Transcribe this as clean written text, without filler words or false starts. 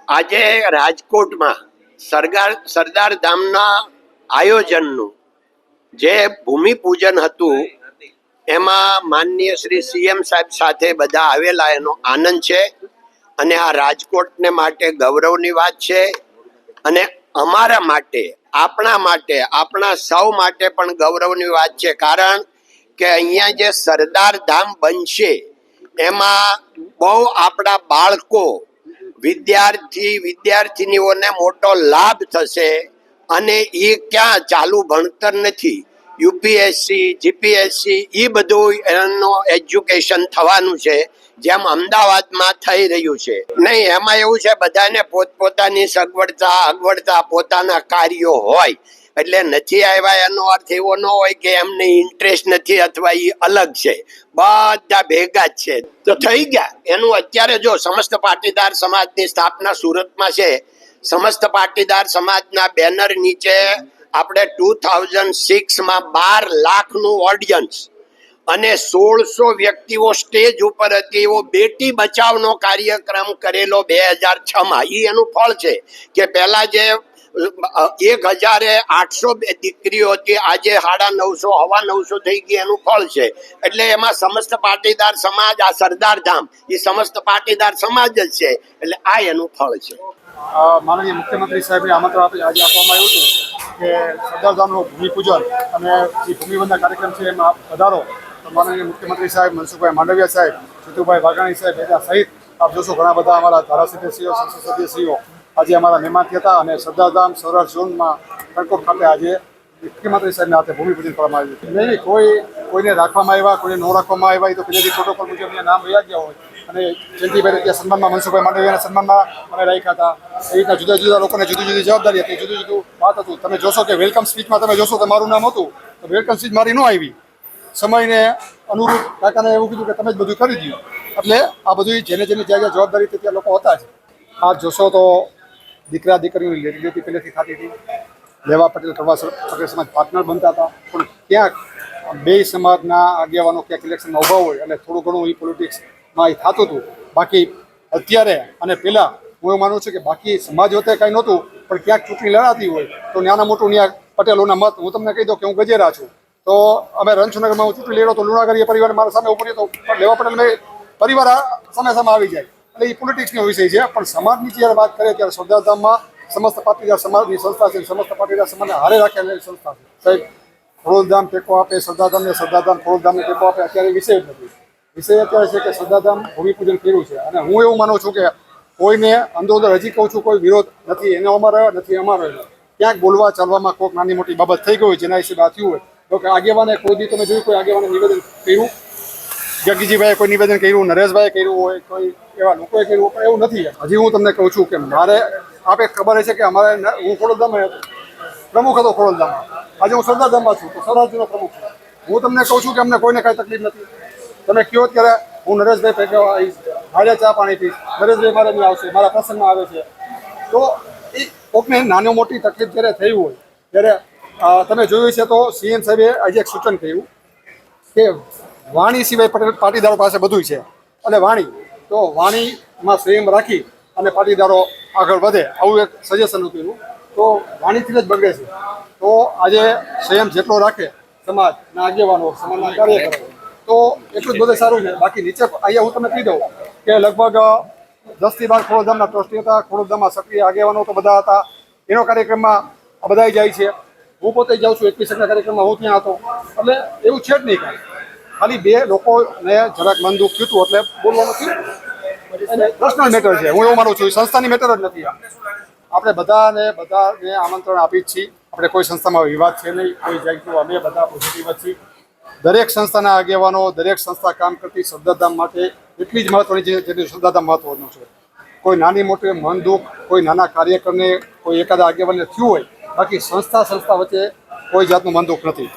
આજે રાજકોટમાં સરદાર ધામના આયોજનનું જે ભૂમિપૂજન હતું એમાં માનનીય શ્રી સીએમ સાહેબ સાથે બધા આવેલા, એનો આનંદ છે અને આ રાજકોટને માટે ગૌરવની વાત છે અને અમારા માટે, આપણા સૌ માટે પણ ગૌરવની વાત છે. કારણ કે અહીંયા જે સરદાર ધામ બનશે એમાં બહુ આપણા બાળકો, વિદ્યાર્થીનીઓને મોટો લાભ થશે. અને એ ક્યાં ચાલુ ભણતર નથી, યુપીએસસી, જીપીએસસી એ બધું એનું એજ્યુકેશન થવાનું છે, જેમ અમદાવાદમાં થઈ રહ્યું છે. નહીં, એમાં એવું છે બધાને પોતપોતાની અગવડતા પોતાના કાર્યો હોય, એટલે નથી આવ્યા એનો અર્થ એવો ન હોય કે એમને ઇન્ટરેસ્ટ નથી અથવા એ અલગ છે. બધા ભેગા જ છે તો થઈ ગયા. એનું અત્યારે જો સમસ્ત પાટીદાર સમાજની સ્થાપના સુરતમાં છે. સમસ્ત પાટીદાર સમાજના બેનર નીચે આપણે 2006માં 12 લાખનું ઓડિયન્સ અને 1600 વ્યક્તિઓ સ્ટેજ ઉપર હતી એવો બેટી બચાવનો કાર્યક્રમ કરેલો 2006માં. એ એનું ફળ છે કે પહેલા જે 1800 દીકરીઓ હતી, આજે 950, 950 થઈ ગઈ, એનું ફળ છે. એટલે એમાં સમસ્ત પાટીદાર સમાજ, આ સરદાર ધામ એ સમસ્ત પાટીદાર સમાજ જ છે, એટલે આ એનું ફળ છે. માનનીય મુખ્યમંત્રી સાહેબને આમંત્રણ આજે આપવામાં આવ્યું હતું કે સરદાર ધામનું ભૂમિપૂજન અને જે ભૂમિપૂજનના કાર્યક્રમ છે એમાં પધારો. તો માનનીય મુખ્યમંત્રી સાહેબ, મનસુખભાઈ માંડવિયા સાહેબ, જીતુભાઈ વાઘાણી સાહેબ સહિત આપ જોશો ઘણા બધા અમારા ધારાસભ્યશ્રીઓ, સંસદ સભ્યશ્રીઓ આજે અમારા મહેમાન હતા અને સરદાર ધામ સૌરાષ્ટ્ર ઝોનમાં કણકોટ ખાતે આજે મુખ્યમંત્રી સાહેબના હાથે ભૂમિપૂજન કરવામાં આવ્યું. નહીં કોઈને રાખવામાં આવ્યા, કોઈને ન રાખવામાં આવ્યા, એ તો પહેલેથી પ્રોટોકોલ મુજબ નામ રહ્યા ગયા હોય અને જયંતિભાઈ ત્યાં સન્માનમાં, મનસુખભાઈ માંડવિયાના સન્માનમાં અમે રાખ્યા હતા. એ રીતના જુદા જુદા લોકોને જુદી જુદી જવાબદારી હતી, જુદું જુદું વાત હતું. તમે જોશો કે વેલકમ સ્પીચમાં તમે જોશો તો મારું નામ હતું, તો વેલકમ સ્પીચ મારી ન આવી. સમયને અનુરૂપ કાકાને એવું કીધું કે તમે જ બધું કરી દો. એટલે આ બધું જેને જેની જ્યાં જવાબદારી હતી ત્યાં લોકો હતા જ. આ જોશો તો દીકરા દીકરીઓની લેતી પહેલેથી થતી હતી. લેવા પટેલ કરવા પટેલ સમાજ પાર્ટનર બનતા હતા, પણ ક્યાંક બે સમાજના આગેવાનો ક્યાંક ઇલેક્શનમાં ઊભા હોય એટલે થોડું ઘણું એ પોલિટિક્સમાં એ થતું હતું. બાકી અત્યારે અને પહેલાં હું એવું માનું છું કે બાકી સમાજ વચ્ચે કાંઈ નહોતું, પણ ક્યાંક ચૂંટણી લડાતી હોય તો નાના મોટું ત્યાં પટેલોના મત. હું તમને કહી દઉં કે હું ગજેરા છું, તો અમે રણછોડનગરમાં હું ચૂંટણી લડ્યો તો લુણાગરીય પરિવાર મારા સામે ઉભો રહ્યો તો લેવા પટેલ મેં પરિવાર સામે આવી જાય. એટલે એ પોલિટિક્સનો વિષય છે. પણ સમાજની જ્યારે વાત કરીએ ત્યારે સરદાર ધામમાં સમસ્ત પાટીદાર સમાજની સંસ્થા છે, સમસ્ત પાટીદાર સમાજને હારે રાખેલી સંસ્થા છે. સાહેબ ખોડલધામ ટેકો આપે, સરદાર ધામને ખોડલધામને ટેકો આપે, અત્યારે વિષય જ નથી. વિષય અત્યારે છે કે સરદાર ધામ ભૂમિપૂજન કર્યું છે અને હું એવું માનું છું કે કોઈને અંદરોઅંદર હજી કહું છું કોઈ વિરોધ નથી, એનો અમારો નથી અમારો. ક્યાંક બોલવા ચાલવામાં કોઈક નાની મોટી બાબત થઈ ગઈ હોય જેના વિશે વાત થયું હોય તો કે આગેવાને કોઈ દી તમે જોયું કોઈ આગેવાને નિવેદન કર્યું, જગજીભાઈએ કોઈ નિવેદન કર્યું, નરેશભાઈએ કર્યું હોય, કોઈ એવા લોકોએ કર્યું, પણ એવું નથી. હજી હું તમને કહું છું કે મારે આપે ખબર છે કે અમારે હું ખોડલધામમાં પ્રમુખ હતો ખોડલધામમાં, આજે હું સરદાર ધામમાં છું તો સૌરાષ્ટ્રનો પ્રમુખ છું. હું તમને કહું છું કે અમને કોઈને કાંઈ તકલીફ નથી. તમે કહો ત્યારે હું નરેશભાઈ ભેગા આવીશ, મારે ચા પાણી પીશ, નરેશભાઈ મારે નહીં આવશે, મારા પ્રસંગમાં આવે છે. તો એ કોઈકને નાની મોટી તકલીફ જ્યારે થઈ હોય ત્યારે તમે જોયું છે તો સીએમ સાહેબે આજે એક સૂચન કર્યું કે વાણી સિવાય પાટીદારો પાસે બધું છે, અને વાણીમાં સંયમ રાખી અને પાટીદારો આગળ વધે આવું એક સજેશન કર્યું. તો વાણીથી જ બગડે છે. તો આજે સંયમ જેટલો રાખે સમાજના આગેવાનો, સમાજના કાર્યકરો, તો એટલું જ બધું સારું છે. બાકી નીચે અહીંયા હું તમને કહી દઉં કે લગભગ 10 થી 12 ખોડલધામના ટ્રસ્ટી હતા, ખોડલધામમાં સક્રિય આગેવાનો તો બધા હતા. એનો કાર્યક્રમમાં આ બધા જાય છે. હું પોતે જાઉં છું 21 કાર્યક્રમમાં, હું ત્યાં હતો. એટલે એવું છે જ નહીં કાંઈ. ખાલી બે લોકોને જરાક મન દુઃખ થયું હતું એટલે બોલવાનું થયું. પર્સનલ મેટર છે, હું એવું માનું છું. સંસ્થાની મેટર જ નથી. આપણે બધાને આમંત્રણ આપી જ છીએ. આપણે કોઈ સંસ્થામાં વિવાદ છે નહીં, કોઈ જાગતું, અમે બધા પોઝિટિવ જ છીએ. દરેક સંસ્થાના આગેવાનો, દરેક સંસ્થા કામ કરતી સરદાર ધામ માટે એટલી જ મહત્વની છે જેટલી સરદાર ધામ મહત્વનું છે. કોઈ નાની મોટી મન દુઃખ કોઈ નાના કાર્યકરને કોઈ એકાદા આગેવાનને થયું હોય, બાકી સંસ્થા વચ્ચે કોઈ જાતનું મન દુઃખ નથી.